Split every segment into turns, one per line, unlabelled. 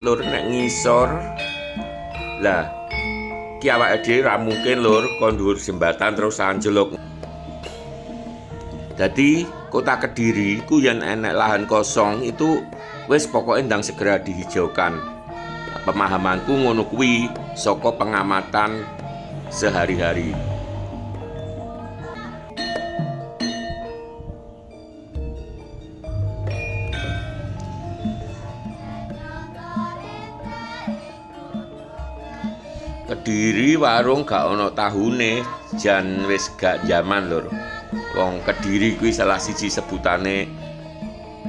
lur nek ngisor lah ki awake dhewe ra mungkin lur kon dhuwur jembatan terus anjlok. Dadi kota Kediri ku yen enek lahan kosong itu wis pokoke ndang segera dihijaukan. Pemahamanku ngono kuwi saka pengamatan sehari-hari. Kediri warung gak ono tahune, jan wis gak jaman lur. Wong Kediri kuwi salah siji sebutane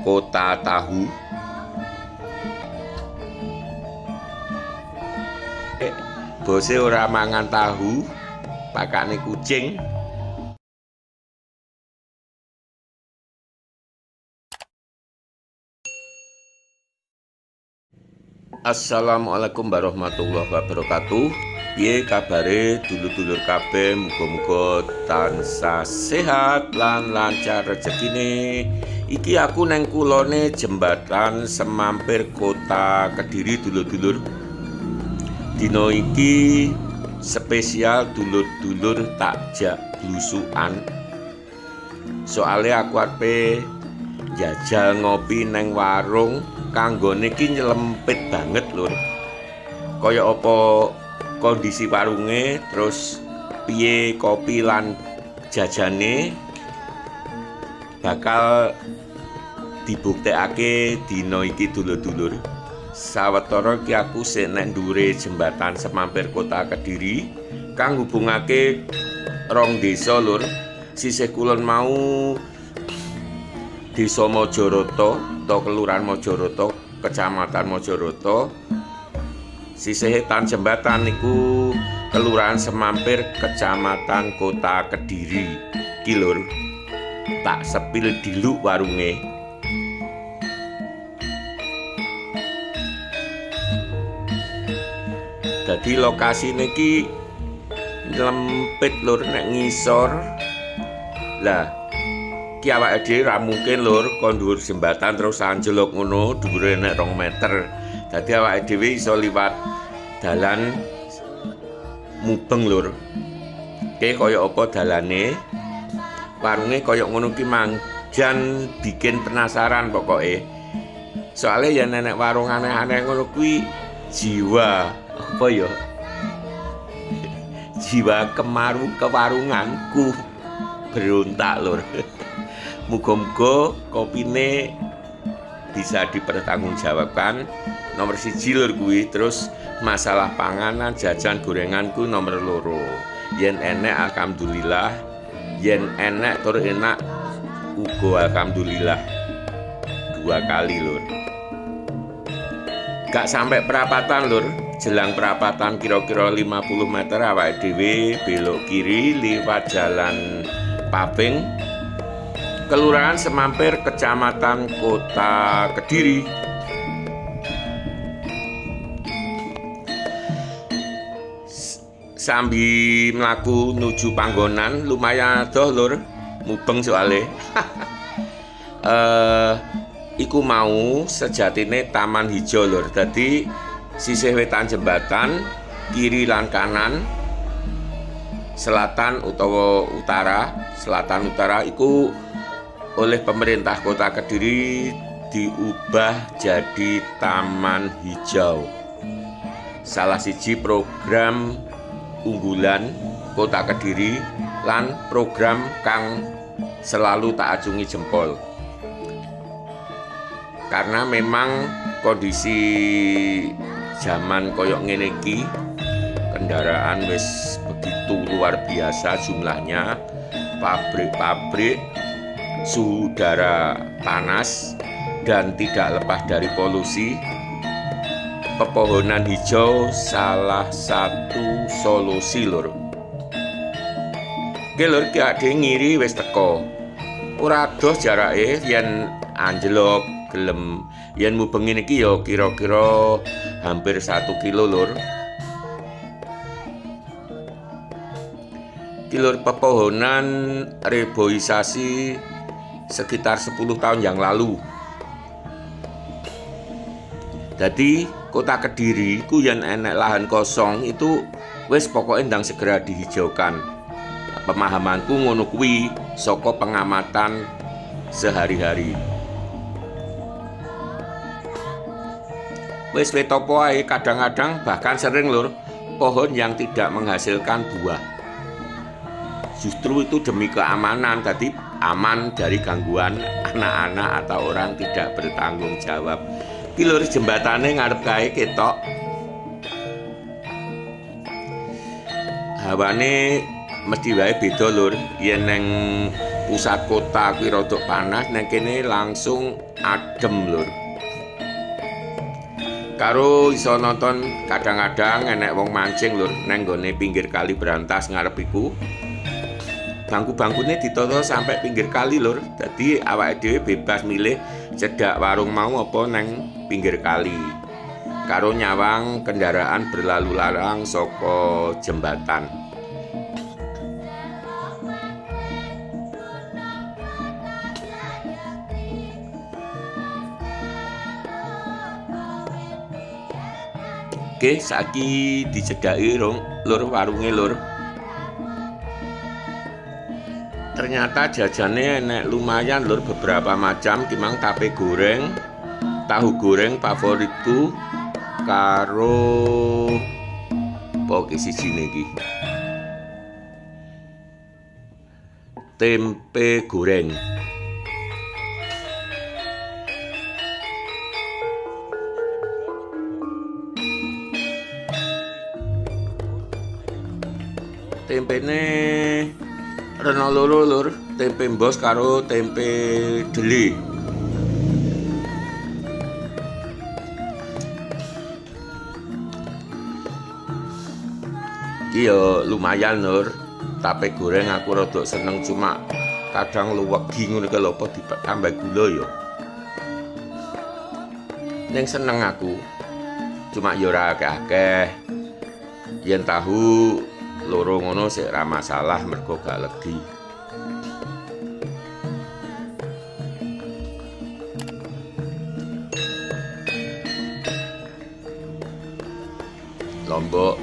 kota tahu. Bose ora mangan tahu, pakane kucing. Assalamualaikum warahmatullahi wabarakatuh. Piye kabare dulur-dulur kabeh, muga-muga tansah sehat lan lancar rezekine. Iki aku neng kulone jembatan semampir kota Kediri dulur-dulur. Dino iki spesial dulur-dulur takjak blusukan. Soale aku arepe jajal ngopi neng warung kanggone ki nyelempit banget lur. Kaya apa kondisi warunge, terus piye kopi lan jajane bakal dibuktekake dina iki dulur-dulur. Sawetara ki aku sik nek ndhuwure jembatan semampir kota Kediri kang hubungake rong desa lur. Sisih kulon mau Desa Majarata atau Kelurahan Majarata, Kecamatan Majarata. Sisih etan jembatan niku Kelurahan Semampir, Kecamatan Kota Kediri. Ki lur, tak sepil diluk warunge. Dadi lokasine ki lempit lur nek ngisor. Lah ki awake dhewe ra mungkin lur kon dhuwur jembatan terus anjlok ngono, dhuwure nek 2 meter. Dadi awake dhewe iso liwat dalan mubeng lur. Ki kaya apa dalane? Warunge kaya ngono ki mang jan bikin penasaran pokoke. Soale ya nenek warung aneh-aneh ngono kuwi jiwa apa ya? Jiwa kewarunganku berontak lur. Muga-muga kopine bisa dipertanggungjawabkan. Nomor 1 lur kuwi, terus masalah panganan jajan gorenganku nomor 2. Yen enek alhamdulillah, yen enek tur enak uga alhamdulillah. 2 kali lur. Gak sampai perapatan lur, jelang perapatan kira-kira 50 meter awake dhewe belok kiri liwat jalan paving Kelurahan Semampir, Kecamatan Kota Kediri. Sambil mlaku nuju panggonan lumayan adoh lur, mubeng soale. Iku mau sejatine taman hijau lur. Dadi sisih wetan jembatan, kiri lan kanan, selatan utawa utara, selatan utara iku oleh pemerintah Kota Kediri diubah jadi taman hijau. Salah siji program unggulan Kota Kediri lan program kang selalu tak acungi jempol. Karena memang kondisi zaman koyok ngene iki, kendaraan wis begitu luar biasa jumlahnya, pabrik-pabrik, suhu udara panas, dan tidak lepas dari polusi. Pepohonan hijau salah satu solusi lur. Ki lur ki ade ngiri wis teko. Ora adoh jarake yen anjlok gelem yen mubeng iki ya kira-kira hampir 1 kilo lur. Ki lur pepohonan reboisasi sekitar 10 tahun yang lalu. Jadi Kota Kediri ku yen enek lahan kosong itu wis pokoknya ndang segera dihijaukan. Pemahamanku ngono kuwi saka pengamatan sehari-hari. Wis wetopo ae kadang-kadang bahkan sering lur pohon yang tidak menghasilkan buah. Justru itu demi keamanan, tadi aman dari gangguan anak-anak atau orang tidak bertanggung jawab. Ki lur jembatane ngarep kae ketok. Hawane mesti wae beda lur. Yen neng pusat kota kuwi rada panas, neng kene langsung adem lur. Karo iso nonton kadang-kadang enek wong mancing lur neng nggone pinggir kali Brantas ngarep iku. Bangku-bangkune ditata sampai pinggir kali lur. Dadi awake dhewe bebas milih cedhak warung mau apa neng pinggir kali. Karo nyawang kendaraan berlalu lalang saka jembatan. Oke, saiki dicedhaki lur warunge lur. Ternyata jajannya enek lumayan lur, beberapa macam kimang tape goreng, tahu goreng favoritku, karo poke sijine iki. Tempe goreng. Tempene rena loro lur, tempe mbos karo tempe deli. Iya lumayan lur, tape goreng aku rada seneng cuma kadang luwegi ngono ki lho apa ditambah gula ya. Ning seneng aku. Cuma ya ora akeh-akeh. Yen tahu loro ngono sik ra masalah mergo gak legi. Lombok.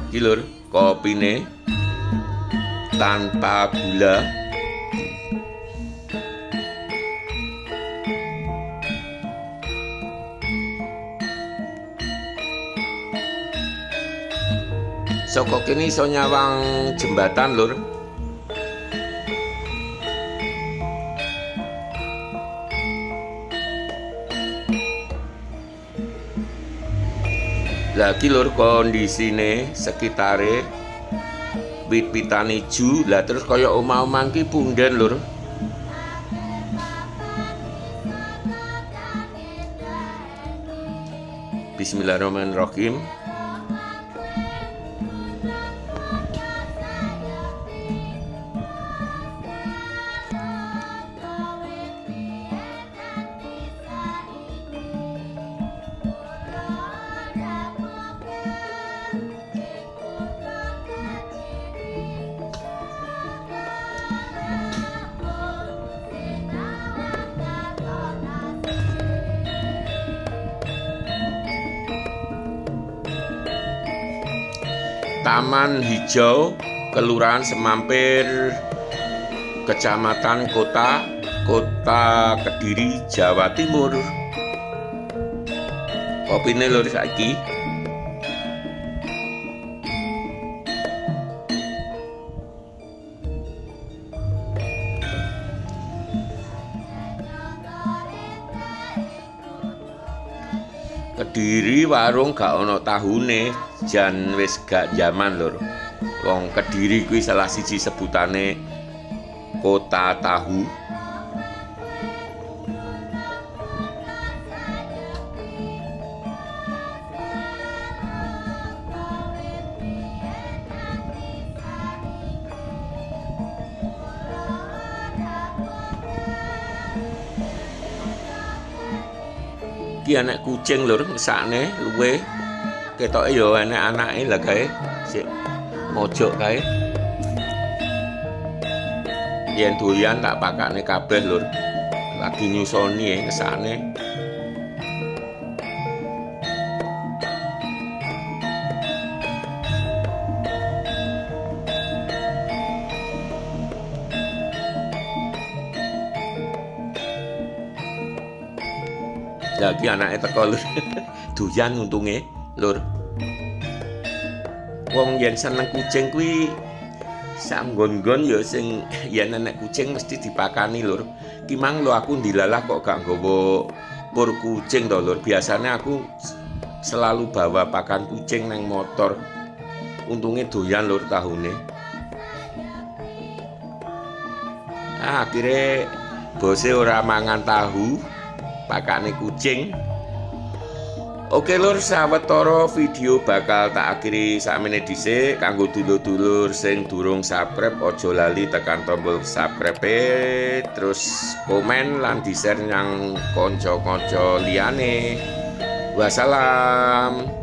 Iki lur, kopine tanpa gula. Saka kene iso nyawang jembatan lur. Lagi lur kondisine sekitare wit-witan ijo, lah terus kaya omah-omah ki punden lur. Bismillahirrahmanirrahim. Taman Hijau, Kelurahan Semampir, Kecamatan Kota Kediri, Jawa Timur. Kopine lur saiki. Kediri warung gak ono tahune, jan wis gak jaman lur. Wong Kediri kuwi salah siji sebutane kota tahu. Iki anak kucing lur, mesakne luwe ketoke ya enek anake lah kae sik mojok kae. Yen doyan tak pakane kabeh lur. dinyusoni ngesane. Lagi anake teko lur. Doyan untunge, lur. Wong yen seneng kucing kuwi sanggon-nggon ya sing yen enek kucing mesti dipakani lur. Ki mang lho aku ndilalah kok gak nggawa pur kucing to lur. Biasane aku selalu bawa pakan kucing nang motor. Untunge doyan lur tahune. Akhire bose ora mangan tahu pakane kucing. Oke lur, sawetara video bakal tak akhiri sakmene dhisik. Kanggo dulur-dulur sing durung subscribe aja lali tekan tombol subscribe, terus komen lan di-share nang kanca-kanca liyane. Wassalam.